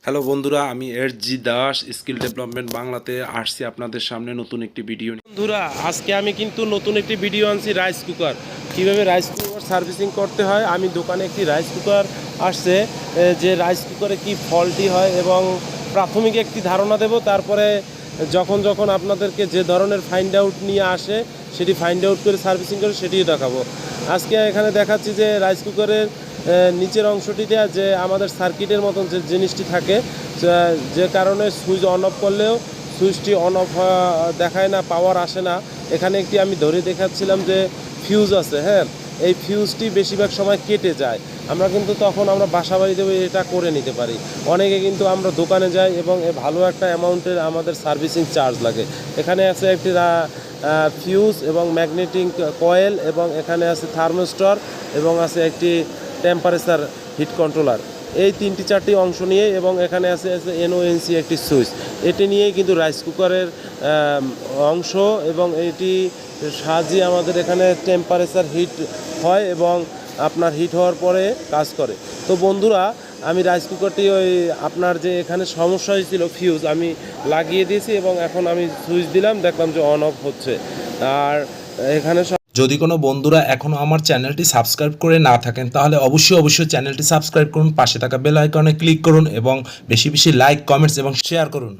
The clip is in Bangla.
হ্যালো বন্ধুরা, আমি জি দাস স্কিল ডেভেলপমেন্ট বাংলাতে আসছি আপনাদের সামনে নতুন একটি ভিডিও নিয়ে। বন্ধুরা, আজকে আমি কিন্তু নতুন একটি ভিডিও আনছি রাইস কুকার কীভাবে রাইস কুকার সার্ভিসিং করতে হয়। আমি দোকানে একটি রাইস কুকার আসছে, যে রাইস কুকারে কি ফল্টি হয় এবং প্রাথমিক একটি ধারণা দেব। তারপরে যখন যখন আপনাদেরকে যে ধরনের ফাইন্ড আউট নিয়ে আসে সেটি ফাইন্ড আউট করে সার্ভিসিং করে সেটিও দেখাবো। আজকে এখানে দেখাচ্ছি যে রাইস কুকারের নিচের অংশটিতে যে আমাদের সার্কিটের মতন যে জিনিসটি থাকে, যে কারণে সুইচ অন অফ করলেও সুইচটি অন অফ দেখায় না, পাওয়ার আসে না। এখানে একটি আমি ধরে দেখাচ্ছিলাম যে ফিউজ আছে, হ্যাঁ, এই ফিউজটি বেশিরভাগ সময় কেটে যায়। আমরা কিন্তু তখন আমরা বাসা বাড়িতে এটা করে নিতে পারি। অনেকে কিন্তু আমরা দোকানে যাই এবং ভালো একটা অ্যামাউন্টের আমাদের সার্ভিসিং চার্জ লাগে। এখানে আছে একটি ফিউজ এবং ম্যাগনেটিক কয়েল, এবং এখানে আছে থার্মোস্টর, এবং আছে একটি টেম্পারেচার হিট কন্ট্রোলার। এই তিনটি চারটি অংশ নিয়ে, এবং এখানে আছে এনওএনসি একটি সুইচ। এটি নিয়েই কিন্তু রাইস কুকারের অংশ, এবং এটি সাহায্যে আমাদের এখানে টেম্পারেচার হিট হয় এবং আপনার হিট হওয়ার পরে কাজ করে। তো বন্ধুরা, আমি রাইস কুকারটি আপনার যে এখানে সমস্যা হয়েছিল ফিউজ আমি লাগিয়ে দিয়েছি, এবং এখন আমি সুইচ দিলাম, দেখলাম যে অন অফ হচ্ছে। আর এখানে যদি কোনো বন্ধুরা এখনও আমার চ্যানেলটি সাবস্ক্রাইব করে না থাকেন তাহলে অবশ্যই চ্যানেলটি সাবস্ক্রাইব করুন, পাশে থাকা বেল আইকনে ক্লিক করুন এবং বেশি বেশি লাইক, কমেন্টস এবং শেয়ার করুন।